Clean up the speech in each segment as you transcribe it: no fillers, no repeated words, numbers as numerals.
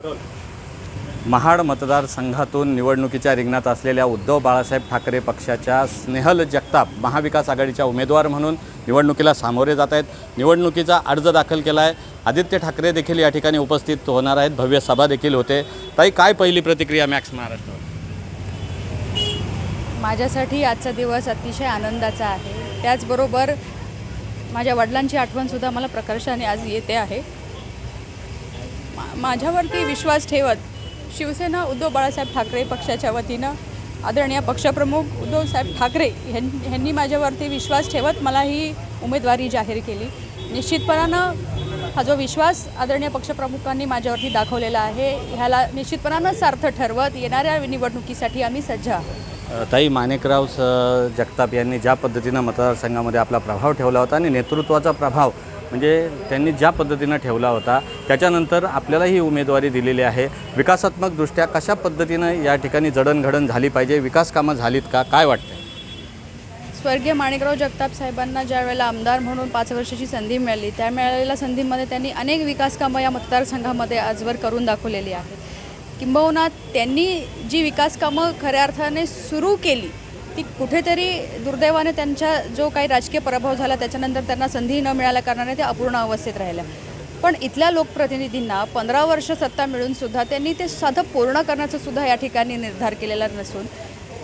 महाड मतदारसंघातून निवडणुकीच्या रिंगणात असलेल्या उद्धव बाळासाहेब ठाकरे पक्षाच्या स्नेहल जगताप महाविकास आघाडीच्या उमेदवार म्हणून निवडणुकीला सामोरे जात आहेत। निवडणुकीचा अर्ज दाखल केला आहे। आदित्य ठाकरे देखील या ठिकाणी उपस्थित होणार आहेत। भव्य सभा देखील होते। ताई, काय पहिली प्रतिक्रिया मॅक्स महाराष्ट्रावर? माझ्यासाठी आजचा दिवस अतिशय आनंदाचा आहे। त्याचबरोबर माझ्या वडिलांची आठवणसुद्धा मला प्रकर्षाने आज येते आहे। माझ्यावरती विश्वास ठेवत शिवसेना उद्धव बाळासाहेब ठाकरे पक्षाच्या वतीनं आदरणीय पक्षप्रमुख उद्धवसाहेब ठाकरे यांनी माझ्यावरती विश्वास ठेवत मला ही उमेदवारी जाहीर केली। निश्चितपणानं हा जो विश्वास आदरणीय पक्षप्रमुखांनी माझ्यावरती दाखवलेला आहे ह्याला निश्चितपणानं सार्थ ठरवत येणाऱ्या निवडणुकीसाठी आम्ही सज्ज आहोत। ताई, माणिकराव जगताप यांनी ज्या पद्धतीनं मतदारसंघामध्ये आपला प्रभाव ठेवला होता आणि नेतृत्वाचा प्रभाव म्हणजे त्यांनी ज्या पद्धतीनं ठेवला होता त्याच्यानंतर आपल्याला ही उमेदवारी दिलेली आहे। विकासात्मकदृष्ट्या कशा पद्धतीनं या ठिकाणी जडणघडण झाली पाहिजे, विकास कामं झालीत का, काय वाटतं? स्वर्गीय माणिकराव जगताप साहेबांना ज्या वेळेला आमदार म्हणून 5 वर्षाची संधी मिळाली त्या मिळालेल्या संधीमध्ये त्यांनी अनेक विकास कामं या मतदारसंघामध्ये आजवर करून दाखवलेली आहेत। किंबहुना त्यांनी जी विकास कामं खऱ्या अर्थाने सुरू केली ती कुठेतरी दुर्दैवाने त्यांच्या जो काही राजकीय पराभव झाला त्याच्यानंतर त्यांना संधी न मिळाल्या कारणाने ते अपूर्ण अवस्थेत राहिल्या। पण इथल्या लोकप्रतिनिधींना 15 वर्ष सत्ता मिळूनसुद्धा त्यांनी ते साधं पूर्ण करण्याचा सुद्धा या ठिकाणी निर्धार केलेला नसून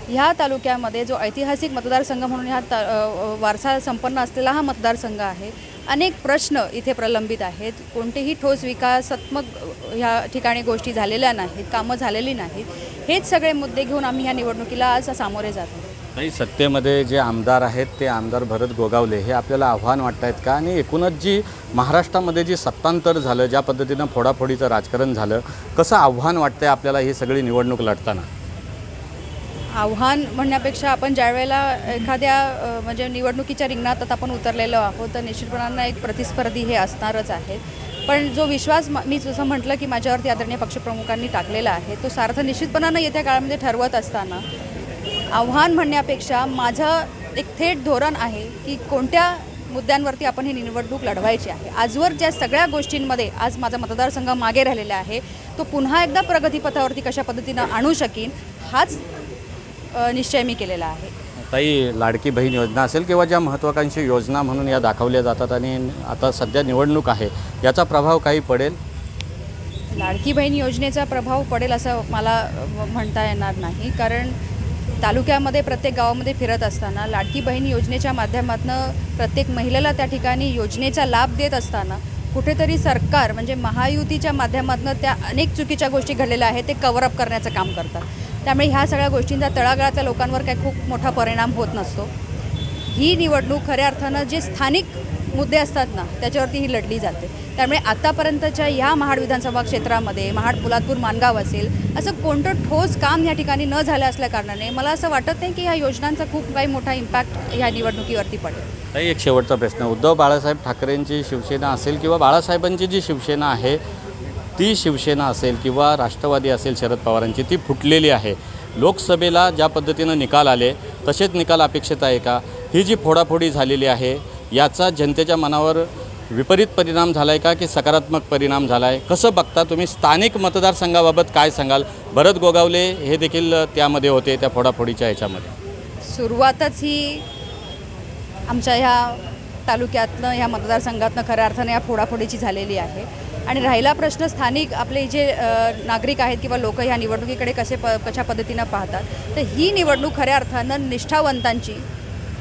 ह्या तालुक्यामध्ये जो ऐतिहासिक मतदारसंघ म्हणून वारसा संपन्न असलेला हा मतदारसंघ आहे। अनेक प्रश्न इथे प्रलंबित आहेत। कोणतेही ठोस विकासात्मक ह्या ठिकाणी गोष्टी झालेल्या नाहीत, कामं झालेली नाहीत। हेच सगळे मुद्दे घेऊन आम्ही ह्या निवडणुकीला आज सामोरे जातो। ताई, सत्तेमध्ये जे आमदार आहेत ते आमदार भरत गोगावले हे आपल्याला आव्हान वाटत आहेत का? आणि एकूणच जी महाराष्ट्रामध्ये जी सत्तांतर झालं, ज्या पद्धतीनं फोडाफोडीचं राजकारण झालं, कसं आव्हान वाटतं आहे आपल्याला ही सगळी निवडणूक लढताना? आव्हान म्हणण्यापेक्षा आपण ज्या वेळेला एखाद्या म्हणजे निवडणुकीच्या रिंगणात आता आपण उतरलेलो आहोत तर निश्चितपणानं एक प्रतिस्पर्धी हे असणारच आहेत। पण जो विश्वास मी जसं म्हटलं की माझ्यावरती आदरणीय पक्षप्रमुखांनी टाकलेला आहे तो सार्थ निश्चितपणानं येत्या काळामध्ये ठरवत असताना आव्हान म्हणण्यापेक्षा माझं एक थेट धोरण आहे की कोणत्या मुद्द्यांवरती आपण ही निवडणूक लढवायची आहे। आजवर ज्या सगळ्या गोष्टींमध्ये आज माझा मतदारसंघ मागे राहिलेला आहे तो पुन्हा एकदा प्रगतीपथावरती कशा पद्धतीनं आणू शकीन हाच निश्चय मी केलेला आहे। ताई, लाडकी बहीण योजना असेल किंवा ज्या महत्त्वाकांक्षी योजना म्हणून या दाखवल्या जातात आणि आता सध्या निवडणूक आहे याचा प्रभाव काही पडेल? लाडकी बहीण योजनेचा प्रभाव पडेल असं मला म्हणता येणार नाही, कारण तालुक्यामध्ये प्रत्येक गावामध्ये फिरत असताना लाडकी बहीण योजनेच्या माध्यमातून प्रत्येक महिलेला त्या ठिकाणी योजनेचा लाभ देत असताना कुठेतरी सरकार म्हणजे महायुतीच्या माध्यमातून त्या अनेक चुकीच्या गोष्टी घडलेल्या आहेत ते कव्हरअप करण्याचं काम करतात। त्यामुळे ह्या सगळ्या गोष्टींचा तळागाळातल्या लोकांवर काही खूप मोठा परिणाम होत नसतो। ही निवडणूक खऱ्या अर्थानं जे स्थानिक मुद्दे असतात ना त्याच्यावरती ही लढली जाते। त्यामुळे आतापर्यंतच्या ह्या महाड विधानसभा क्षेत्रामध्ये महाड, पोलादपूर, माणगाव असेल असं कोणतं ठोस काम या ठिकाणी न झालं असल्याकारणाने मला असं वाटत नाही की ह्या योजनांचा खूप काही मोठा इम्पॅक्ट ह्या निवडणुकीवरती पडेल। ताई, एक शेवटचा प्रश्न, उद्धव बाळासाहेब ठाकरेंची शिवसेना असेल किंवा बाळासाहेबांची जी शिवसेना आहे ती शिवसेना असेल किंवा राष्ट्रवादी असेल शरद पवारांची ती फुटलेली आहे। लोकसभेला ज्या पद्धतीनं निकाल आले तसेच निकाल अपेक्षित आहे का? ही जी फोडाफोडी झालेली आहे याचा जनतेच्या मनावर विपरीत परिणाम झाला आहे का की सकारात्मक परिणाम झाला आहे? कसं बघता तुम्ही? स्थानिक मतदारसंघाबाबत काय सांगाल? भरत गोगावले हे देखील त्यामध्ये होते त्या फोडाफोडीच्या ह्याच्यामध्ये। सुरुवातच ही आमच्या ह्या तालुक्यातनं ह्या मतदारसंघातनं खऱ्या अर्थाने या फोडाफोडीची झालेली आहे। आणि राहिला प्रश्न स्थानिक आपले जे नागरिक आहेत किंवा लोक ह्या निवडणुकीकडे कशा पद्धतीनं पाहतात, तर ही निवडणूक खऱ्या अर्थानं निष्ठावंतांची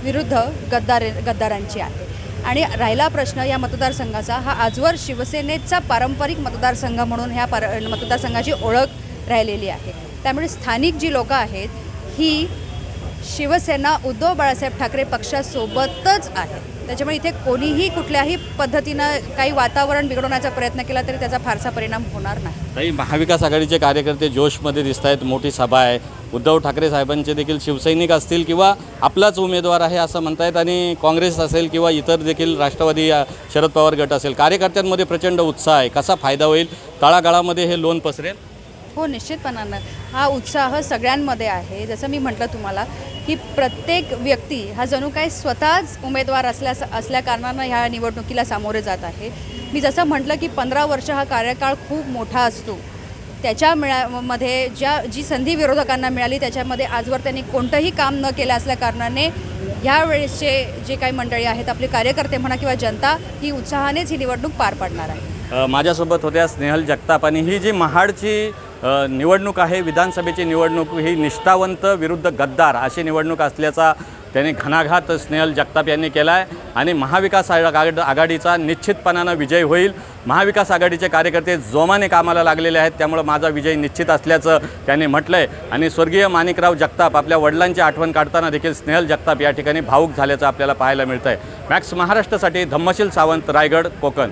विरुद्ध गद्दारांची आहे। आणि राहिला प्रश्न या मतदारसंघाचा, हा आजवर शिवसेनेचा पारंपरिक मतदारसंघ म्हणून ह्या मतदारसंघाची ओळख राहिलेली आहे। त्यामुळे स्थानिक जी लोकं आहेत ही शिवसेना उद्धव बाळासाहेब ठाकरे पक्षासोबतच आहे। त्याच्यामुळे इथे कोणीही कुठल्याही पद्धतीनं काही वातावरण बिघडवण्याचा प्रयत्न केला तरी त्याचा फारसा परिणाम होणार नाही। ताई, महाविकास आघाडीचे कार्यकर्ते जोशमध्ये दिसत आहेत, मोठी सभा आहे, उद्धव ठाकरे साहेबांचे देखील शिवसैनिक असतील किंवा आपलाच उमेदवार आहे असं म्हणतायत आणि काँग्रेस असेल किंवा इतर देखील राष्ट्रवादी शरद पवार गट असेल, कार्यकर्त्यांमध्ये प्रचंड उत्साह आहे। कसा फायदा होईल? तळागाळामध्ये हे लोन पसरेल? हो, निश्चितपणानं हा उत्साह सगळ्यांमध्ये आहे। जसं मी म्हटलं तुम्हाला की प्रत्येक व्यक्ती हा जणू काही स्वतःच उमेदवार असल्या कारणानं ह्या निवडणुकीला सामोरे जात आहे। मी जसं म्हटलं की 15 वर्ष हा कार्यकाळ खूप मोठा असतो मध्ये जी संधी विरोधकांना मिळाली त्याच्यामध्ये आजवर त्यांनी कोणतंही काम न केलं असल्या कारणाने ह्या वेळेसचे जे काही मंडळी आहेत, आपले कार्यकर्ते म्हणा किंवा जनता, ही उत्साहानेच ही निवडणूक पार पाडणार आहे. माझ्यासोबत होत्या स्नेहल जगताप. आणि ही जी महाडची निवडणूक आहे, विधानसभेची निवडणूक, ही निष्ठावंत विरुद्ध गद्दार अशी निवडणूक असल्याचा त्यांनी घणाघात स्नेहल जगताप यांनी केला आहे. आणि महाविकास आघाडीचा निश्चितपणानं विजय होईल. महाविकास आघाडीचे कार्यकर्ते जोमाने कामाला लागलेले आहेत, त्यामुळे माझा विजय निश्चित असल्याचं त्यांनी म्हटलं आहे. आणि स्वर्गीय माणिकराव जगताप आपल्या वडिलांची आठवण काढताना देखील स्नेहल जगताप या ठिकाणी भावूक झाल्याचं आपल्याला पाहायला मिळतं आहे. मॅक्स महाराष्ट्रासाठी धम्मशील सावंत, रायगड, कोकण.